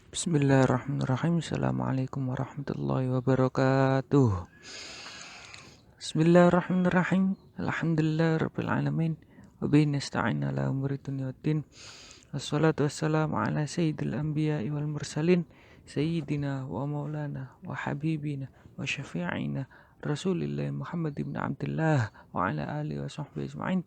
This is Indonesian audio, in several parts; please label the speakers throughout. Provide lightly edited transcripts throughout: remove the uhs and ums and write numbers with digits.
Speaker 1: Bismillahirrahmanirrahim. Assalamualaikum warahmatullahi wabarakatuh. Bismillahirrahmanirrahim. Alhamdulillahirabbil alamin. Wa bihi nasta'in ala umuri dunya waddin. Wassalatu wassalamu ala sayyidil anbiya'i wal mursalin sayyidina wa maulana wa habibina wa syafi'ina Rasulillah Muhammad ibn Abdullah wa ala alihi wa sahbihi ajma'in.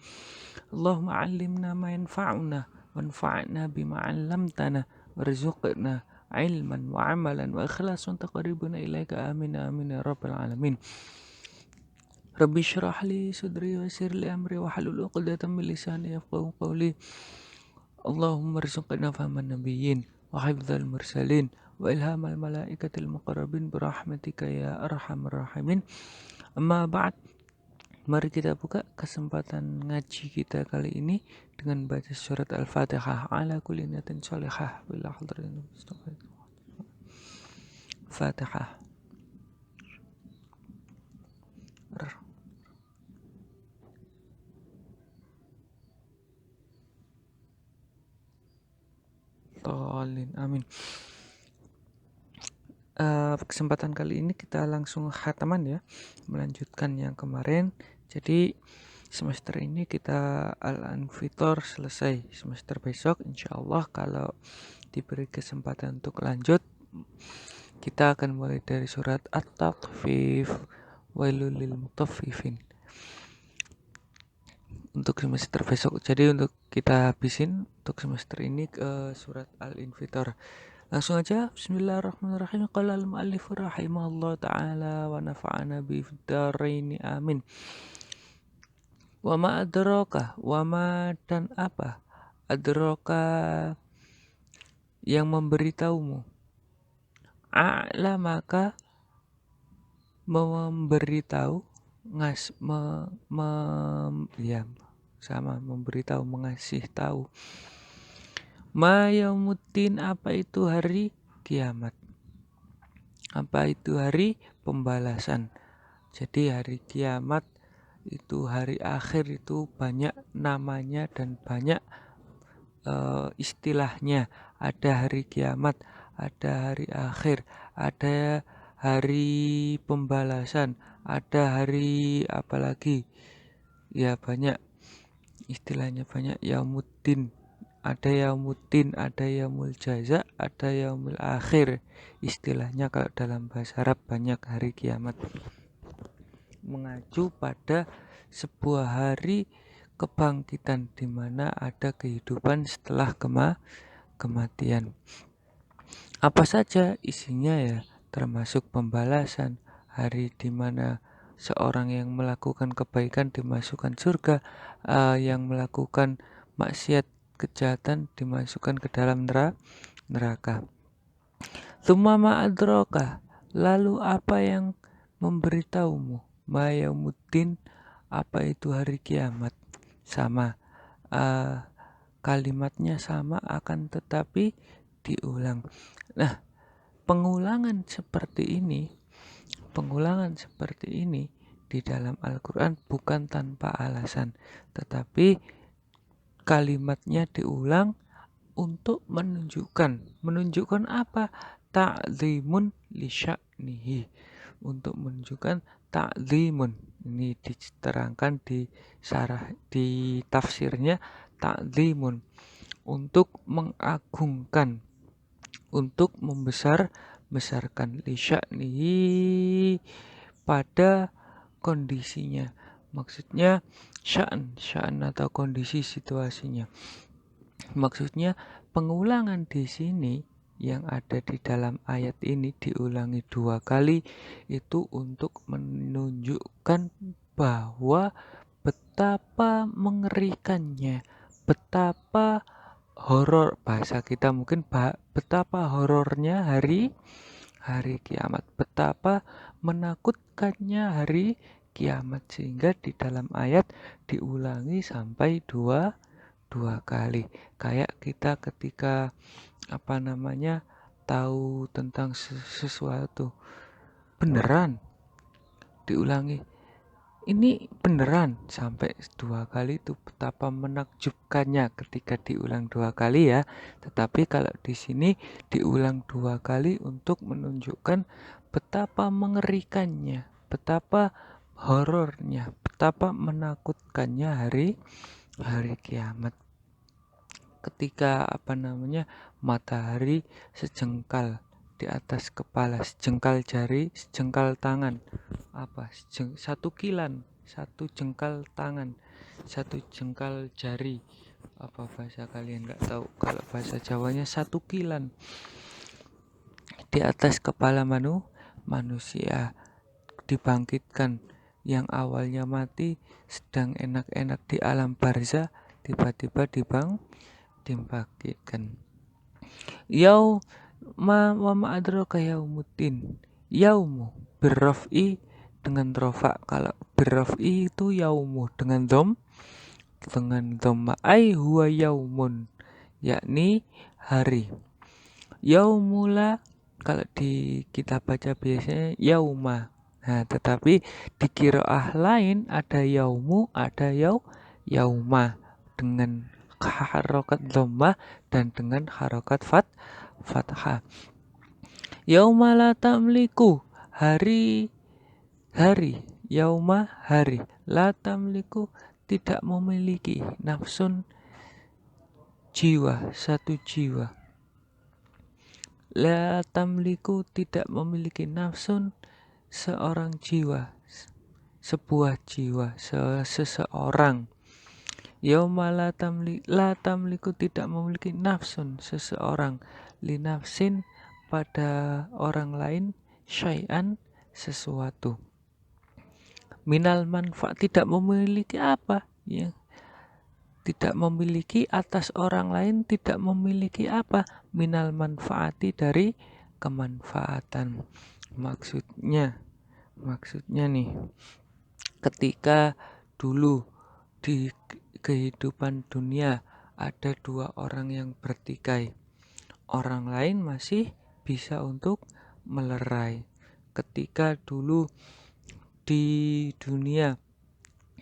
Speaker 1: Allahumma 'allimna ma yanfa'una wanfa'na bima 'allamtana warzuqna ilman wa amalan wa ikhlasan taqarribuna ilaika amin amin ya rabbal alamin. Rabbi syrah li sadri wa yassir li amri wa halul 'uqdatam min lisani yafqahu qawli. Allahumma rzuqna fahman nabiyyin wa hifdzal mursalin wa ilhamal malaikatil muqarrabin birahmatika ya arhamar rahimin. Amma ba'd. Mari kita buka kesempatan ngaji kita kali ini dengan baca surat Al-Fatihah ala kulli niyatin sholihah bila hadratin Fatihah. Tolin, amin. Kesempatan kali ini kita langsung khataman ya, melanjutkan yang kemarin. Jadi semester ini kita Al-Anfitor selesai. Semester besok insyaallah kalau diberi kesempatan untuk lanjut, kita akan mulai dari surat At-Tatfif, wailul lil mutaffifin untuk semester besok. Jadi untuk kita habisin untuk semester ini ke surat Al-Infitor. Langsung aja, bismillahirrahmanirrahim. Qala al-mu'allif rahimahullah ta'ala wa nafa'ana bifdaraini amin. Wa ma adraka, wa ma dan apa? Adraka yang memberitahumu. A'la maka memberitahu memberitahu, mengasih tahu. Ma yaumuddin, apa itu hari kiamat? Apa itu hari pembalasan? Jadi hari kiamat itu hari akhir, itu banyak namanya dan banyak istilahnya. Ada hari kiamat, ada hari akhir, ada hari pembalasan, ada hari apalagi ya, banyak istilahnya, banyak. Yaumuddin, ada yaumul jaza, ada yaumul akhir. Istilahnya kalau dalam bahasa Arab banyak hari kiamat, mengacu pada sebuah hari kebangkitan di mana ada kehidupan setelah kematian. Apa saja isinya ya, termasuk pembalasan, hari di mana seorang yang melakukan kebaikan dimasukkan surga, yang melakukan maksiat kejahatan dimasukkan ke dalam neraka. Tsumma ma adraka, lalu apa yang memberitahumu? Ma yaumuddin, apa itu hari kiamat? Sama, kalimatnya sama akan tetapi diulang. Nah, pengulangan seperti ini di dalam Al-Quran bukan tanpa alasan, tetapi kalimatnya diulang untuk menunjukkan apa? Ta'zimun li sya'nihi, untuk menunjukkan ta'zimun. Ini diterangkan di tafsirnya, ta'zimun untuk mengagungkan, untuk membesarkan, li sya'nihi pada kondisinya. Maksudnya sya'an atau kondisi situasinya. Maksudnya pengulangan di sini yang ada di dalam ayat ini diulangi 2 kali itu untuk menunjukkan bahwa betapa mengerikannya, betapa horor, bahasa kita mungkin betapa horornya hari kiamat, betapa menakutkannya hari kiamat, sehingga di dalam ayat diulangi sampai dua kali. Kayak kita ketika tahu tentang sesuatu, beneran diulangi, Ini beneran sampai 2 kali itu betapa menakjubkannya ketika diulang 2 kali ya. Tetapi kalau di sini diulang 2 kali untuk menunjukkan betapa mengerikannya, betapa horornya, betapa menakutkannya hari hari kiamat. Ketika matahari sejengkal di atas kepala, sejengkal jari, sejengkal tangan, satu kilan, satu jengkal tangan, satu jengkal jari, apa bahasa kalian nggak tahu, kalau bahasa Jawanya satu kilan di atas kepala manusia dibangkitkan. Yang awalnya mati sedang enak-enak di alam barzah, tiba-tiba dibangkitkan. Yau wa ma adraka yaumuddin. Yaumu birraf'i dengan rofa. Kalau birraf'i itu yaumu dengan dhamma ai huwa yaumun, yakni hari. Yaumula kalau di kita baca biasanya yauma. Nah, tetapi di qiraah lain ada yaumu, ada yauma dengan harokat dhammah dan dengan harokat fathah. Yauma la tamliku, hari yauma hari, la tamliku tidak memiliki nafsun jiwa, satu jiwa. La tamliku tidak memiliki nafsun seorang jiwa, sebuah jiwa, seseorang. Yauma la tamliku tidak memiliki nafsun seseorang, li nafsin pada orang lain, syai'an sesuatu. Minal manfaat tidak memiliki apa? Ya, tidak memiliki atas orang lain, tidak memiliki apa? Minal manfaati dari kemanfaatan. Maksudnya nih, ketika dulu di kehidupan dunia ada 2 orang yang bertikai, orang lain masih bisa untuk melerai. Ketika dulu di dunia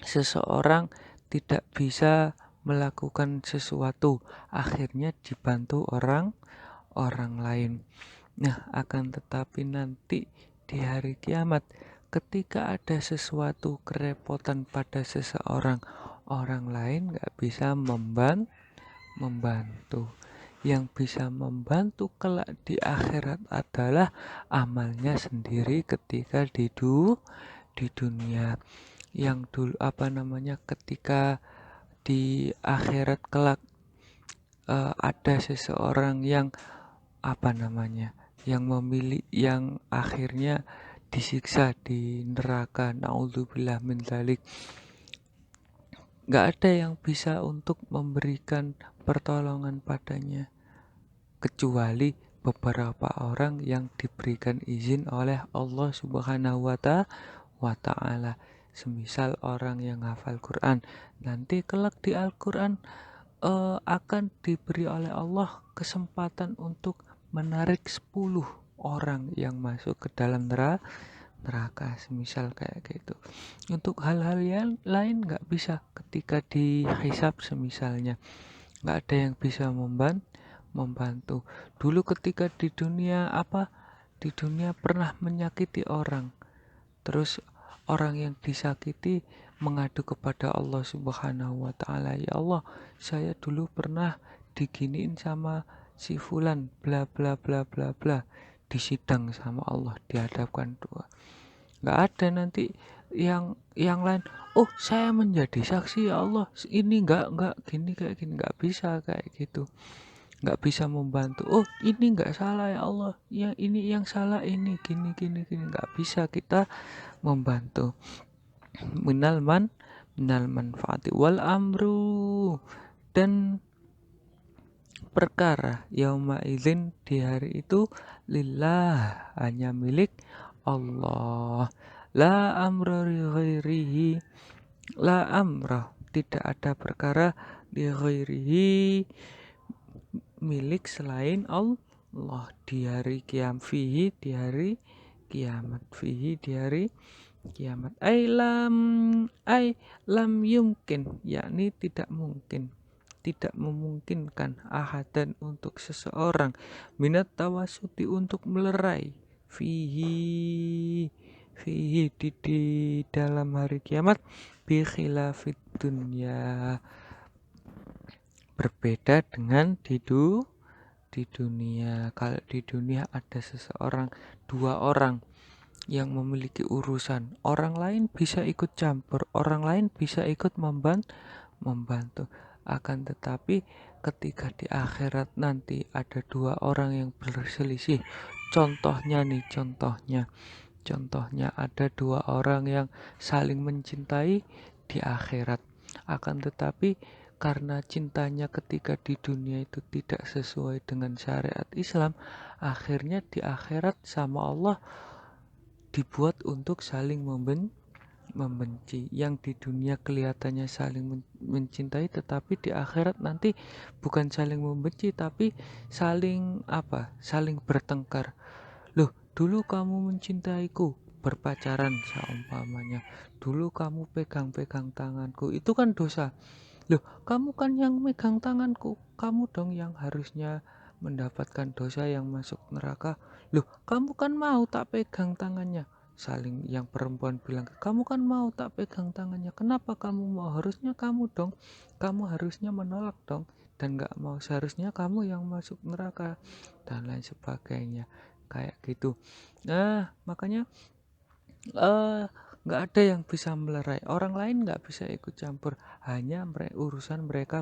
Speaker 1: seseorang tidak bisa melakukan sesuatu, akhirnya dibantu orang lain. Nah, akan tetapi nanti di hari kiamat ketika ada sesuatu kerepotan pada seseorang, orang lain gak bisa membantu. Yang bisa membantu kelak di akhirat adalah amalnya sendiri ketika di dunia. Yang dulu ketika di akhirat kelak ada seseorang yang yang akhirnya disiksa di neraka, naudzubillah min dzalik. Gak ada yang bisa untuk memberikan pertolongan padanya kecuali beberapa orang yang diberikan izin oleh Allah Subhanahu wa ta'ala. Semisal orang yang hafal Quran, nanti kelak di Al-Quran akan diberi oleh Allah kesempatan untuk menarik 10 orang yang masuk ke dalam neraka, semisal kayak gitu. Untuk hal-hal yang lain nggak bisa ketika dihisab, semisalnya nggak ada yang bisa membantu. Dulu ketika di dunia pernah menyakiti orang, terus orang yang disakiti mengadu kepada Allah Subhanahu wa ta'ala, ya Allah, saya dulu pernah diginiin sama si fulan, bla bla bla bla bla. Disidang sama Allah, dihadapkan dua. Nggak ada nanti yang lain, oh saya menjadi saksi ya Allah, ini nggak gini kayak gini, nggak bisa kayak gitu, nggak bisa membantu. Oh ini nggak salah ya Allah, yang ini yang salah ini gini gini gini, nggak bisa kita membantu. minal manfaati wal amru, dan perkara yauma idzin di hari itu lillah, hanya milik Allah. La amra li ghairihi, la amra tidak ada perkara li ghairihi milik selain Allah di hari kiamat, fihi di hari kiamat. Ai lam yumkin, yakni tidak mungkin, tidak memungkinkan ahadan untuk seseorang minat tawasuti untuk melerai fihi di dalam hari kiamat bi khilafid dunya, berbeda dengan di dunia. Kalau di dunia ada seseorang, dua orang yang memiliki urusan, orang lain bisa ikut campur, orang lain bisa ikut membantu. Akan tetapi ketika di akhirat nanti ada dua orang yang berselisih, contohnya nih, contohnya ada dua orang yang saling mencintai di akhirat. Akan tetapi karena cintanya ketika di dunia itu tidak sesuai dengan syariat Islam, akhirnya di akhirat sama Allah dibuat untuk saling membenci. Yang di dunia kelihatannya saling mencintai, tetapi di akhirat nanti bukan saling membenci tapi saling saling bertengkar. Loh, dulu kamu mencintaiku, berpacaran seumpamanya. Dulu kamu pegang-pegang tanganku, itu kan dosa. Loh, kamu kan yang megang tanganku, kamu dong yang harusnya mendapatkan dosa yang masuk neraka. Loh, kamu kan mau tak pegang tangannya. Saling yang perempuan bilang, kamu kan mau tak pegang tangannya. Kenapa kamu mau? Harusnya kamu dong. Kamu harusnya menolak dong. Dan gak mau, seharusnya kamu yang masuk neraka. Dan lain sebagainya. Kayak gitu. Nah, makanya nggak ada yang bisa melerai, orang lain nggak bisa ikut campur, hanya urusan mereka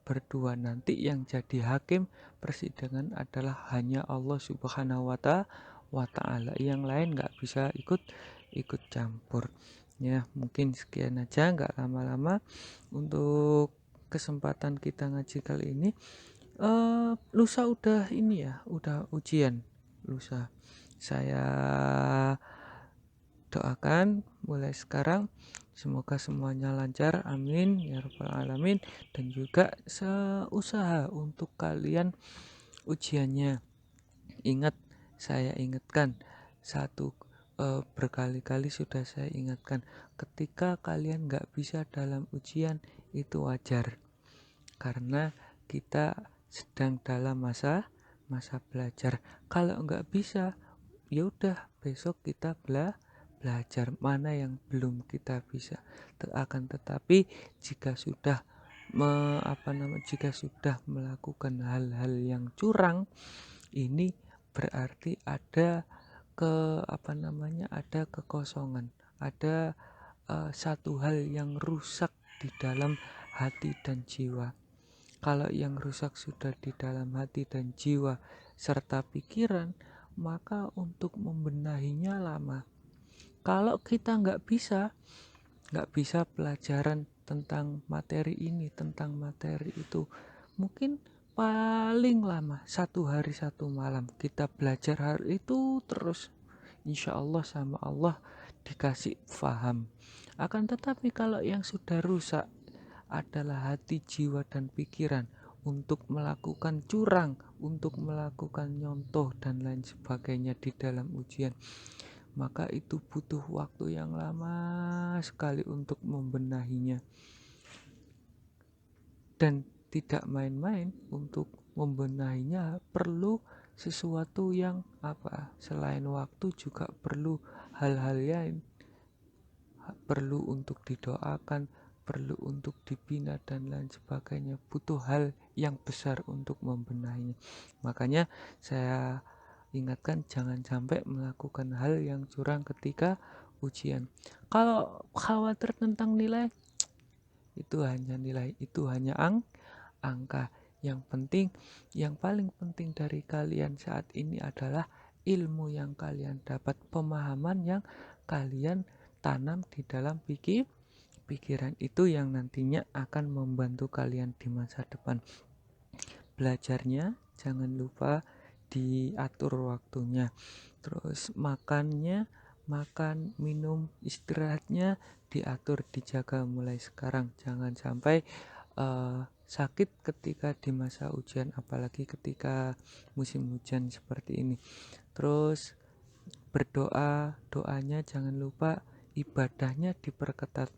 Speaker 1: berdua. Nanti yang jadi hakim persidangan adalah hanya Allah Subhanahu wa ta'ala, yang lain nggak bisa ikut campur. Ya, mungkin sekian aja, nggak lama-lama untuk kesempatan kita ngaji kali ini. Lusa udah ini ya, udah ujian lusa. Saya doakan mulai sekarang semoga semuanya lancar, amin ya rabbal alamin. Dan juga seusaha untuk kalian ujiannya. Ingat, saya ingatkan satu, berkali-kali sudah saya ingatkan, ketika kalian nggak bisa dalam ujian itu wajar, karena kita sedang dalam masa belajar. Kalau nggak bisa, ya udah, besok kita belajar mana yang belum kita bisa. Akan tetapi jika sudah jika sudah melakukan hal-hal yang curang, ini berarti ada ada kekosongan, ada satu hal yang rusak di dalam hati dan jiwa. Kalau yang rusak sudah di dalam hati dan jiwa serta pikiran, maka untuk membenahinya lama. Kalau kita nggak bisa pelajaran tentang materi ini, tentang materi itu, mungkin paling lama 1 hari 1 malam kita belajar hari itu terus, insya Allah sama Allah dikasih faham. Akan tetapi kalau yang sudah rusak adalah hati, jiwa, dan pikiran untuk melakukan curang, untuk melakukan nyontoh dan lain sebagainya di dalam ujian, maka itu butuh waktu yang lama sekali untuk membenahinya. Dan tidak main-main, untuk membenahinya perlu sesuatu yang selain waktu juga perlu hal-hal lain, perlu untuk didoakan, perlu untuk dibina dan lain sebagainya. Butuh hal yang besar untuk membenahinya. Makanya saya ingatkan, jangan sampai melakukan hal yang curang ketika ujian. Kalau khawatir tentang nilai, itu hanya nilai, itu hanya angka. Yang paling penting dari kalian saat ini adalah ilmu yang kalian dapat, pemahaman yang kalian tanam di dalam pikiran, itu yang nantinya akan membantu kalian di masa depan. Belajarnya jangan lupa diatur waktunya, terus makan, minum, istirahatnya diatur, dijaga mulai sekarang. Jangan sampai sakit ketika di masa ujian, apalagi ketika musim hujan seperti ini. Terus doanya jangan lupa ibadahnya diperketat,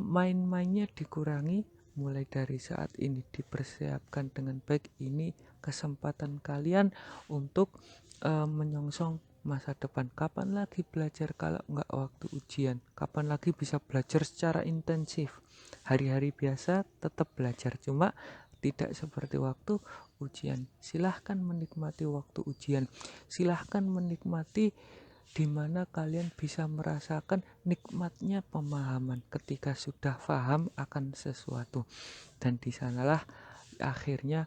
Speaker 1: main-mainnya dikurangi. Mulai dari saat ini dipersiapkan dengan baik. Ini kesempatan kalian untuk menyongsong masa depan. Kapan lagi belajar kalau nggak waktu ujian? Kapan lagi bisa belajar secara intensif? Hari-hari biasa tetap belajar, cuma tidak seperti waktu ujian. Silahkan menikmati waktu ujian, silahkan menikmati di mana kalian bisa merasakan nikmatnya pemahaman ketika sudah paham akan sesuatu. Dan di sanalah akhirnya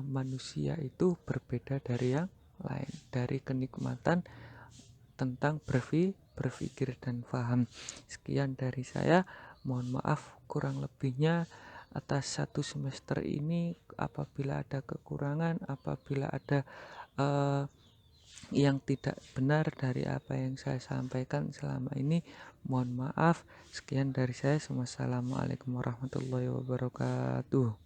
Speaker 1: manusia itu berbeda dari yang lain, dari kenikmatan tentang berpikir dan paham. Sekian dari saya, mohon maaf kurang lebihnya atas 1 semester ini. Apabila ada kekurangan, apabila ada uh, yang tidak benar dari apa yang saya sampaikan selama ini, mohon maaf. Sekian dari saya. Wassalamualaikum warahmatullahi wabarakatuh.